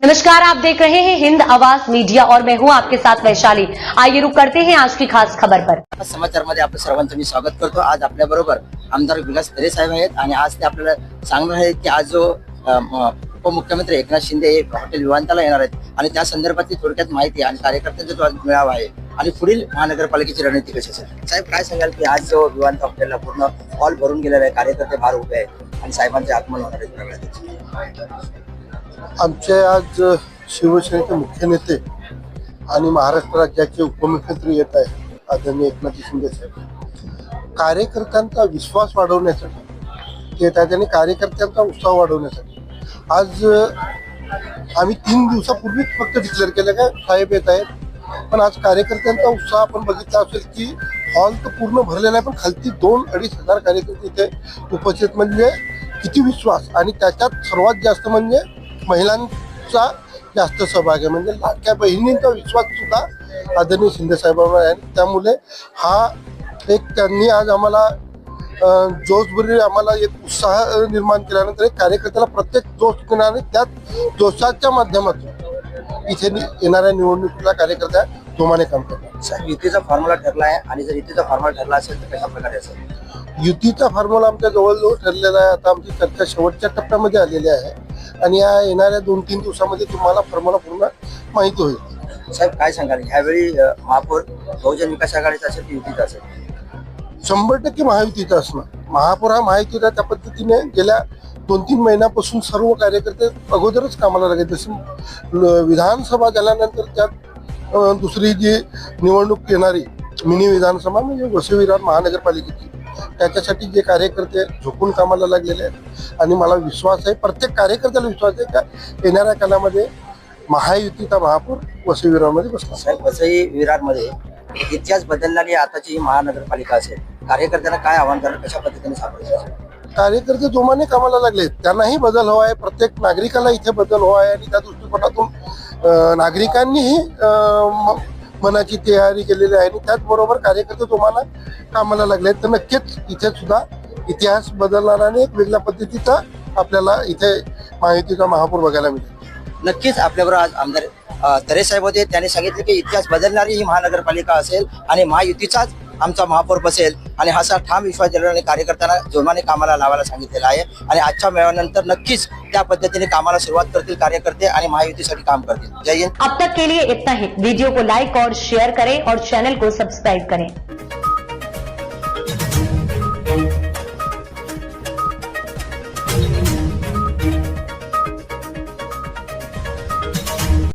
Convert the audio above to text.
नमस्कार, आप देख रहे हैं हिंद आवाज मीडिया और मैं हूं आपके साथ वैशाली। आइए रुक करते हैं आज की खास खबर पर। समाचार मध्ये आपल्या सर्वांचं मी स्वागत करतो। आज आपल्या बरोबर आमदार विकास तरे साहेब आहेत आणि आज ते आपल्याला सांगणार आहेत की आज जो उपमुख्यमंत्री एकनाथ शिंदे हे हॉटेल विमानतळाला येणार आहेत आणि त्या संदर्भातली थोडक्यात माहिती आणि कार्यकर्त्यांचा जो आज मेळावा आहे आणि पुढील महानगरपालिकेची रणनीती कशी असेल। साहेब काय सांगाल की आज जो विमानतळ हॉटेलला पूर्ण हॉल भरून गेलेला आहे, कार्यकर्ते बाहेर उभे आहेत आणि साहेबांचे आगमन होणार आहे। आमचे आज शिवसेनेचे मुख्य नेते आणि महाराष्ट्र राज्याचे उपमुख्यमंत्री येत आहे आदरणीय एकनाथ शिंदे साहेब। कार्यकर्त्यांचा विश्वास वाढवण्यासाठी येत आहेत आणि कार्यकर्त्यांचा उत्साह वाढवण्यासाठी आज आम्ही 3 दिवसापूर्वीच फक्त डिक्लेअर केलं का साहेब येत आहेत, पण आज कार्यकर्त्यांचा उत्साह आपण बघितला असेल की हॉल तर पूर्ण भरलेला आहे, पण खालती 2-2.5 हजार कार्यकर्ते इथे उपस्थित म्हणजे किती विश्वास। आणि त्याच्यात सर्वात जास्त म्हणजे महिलांचा जास्त सहभाग आहे, म्हणजे लाडक्या बहिणींचा विश्वास सुद्धा आदरणीय शिंदे साहेबांवर आहे। त्यामुळे हा एक त्यांनी आज आम्हाला जोशभरी आम्हाला एक उत्साह निर्माण केल्यानंतर एक कार्यकर्त्याला प्रत्येक जोश देणारे त्याच जोशाच्या माध्यमातून इथे येणाऱ्या निवडणुकीला कार्यकर्त्या जोमाने काम करतात। साहेब युतीचा फॉर्म्युला ठरला आहे आणि जर युतीचा फॉर्म्युला ठरला असेल तर कशा प्रकारे असेल? युतीचा फॉर्म्युला आमच्या जवळजवळ ठरलेला आहे। आता आमची चर्चा शेवटच्या टप्प्यामध्ये आलेली आहे आणि या येणाऱ्या 2-3 दिवसामध्ये तुम्हाला फॉर्म्युला पूर्ण माहिती होईल। साहेब काय सांगाल ह्यावेळी महापौर बहुजन विकास आघाडीचा असेल की युतीचा असेल? 100% महायुतीचा असणार। महापौर हा महायुतीचा त्या पद्धतीने गेल्या 2-3 महिन्यापासून सर्व कार्यकर्ते अगोदरच कामाला लागले। जसं विधानसभा झाल्यानंतर त्यात दुसरी जी निवडणूक येणारी मिनी विधानसभा म्हणजे वसई विरार महानगरपालिकेची, त्याच्यासाठी जे कार्यकर्ते झोपून कामाला लागलेले आहेत आणि मला विश्वास आहे, प्रत्येक कार्यकर्त्याला विश्वास आहे का येणाऱ्या काळामध्ये महायुतीचा महापौर वसई विरारमध्ये बसणार। साहेब वसई विरारमध्ये इतिहास बदलणारी आताची ही महानगरपालिका असेल, कार्यकर्त्यांना काय आव्हान करणार, कशा पद्धतीने सापडेल? कार्यकर्ते जोमाने कामाला लागले, त्यांनाही बदल हवा आहे, प्रत्येक नागरिकाला इथे बदल हवा आहे आणि त्या दृष्टिकोनातून नागरिकांनीही मनाची तयारी केलेली आहे आणि त्याचबरोबर कार्यकर्ते जोमाने कामाला लागले। तर नक्कीच इथे सुद्धा इतिहास बदलणार आणि एक वेगळ्या पद्धतीचा आपल्याला इथे महायुतीचा महापौर बघायला मिळेल। नक्कीच आपल्याबरोबर आज आमदार तरे साहेब होते। त्यांनी सांगितले की इतिहास बदलणारी ही महानगरपालिका असेल आणि महायुतीचाच आमचा महापौर बसेल आणि हा ठाम विश्वास दिला आणि कार्यकर्त्यांना जोमाने कामाला लावायला सांगितलेला आहे आणि आजच्या मेळाव्यानंतर नक्कीच त्या पद्धतीने कामाला सुरुवात करतील कार्यकर्ते आणि महायुतीसाठी काम करतील। जय हिंद। अब तक के लिए इतना ही। वीडियो को लाइक और शेयर करें और चैनल को सब्सक्राइब करें।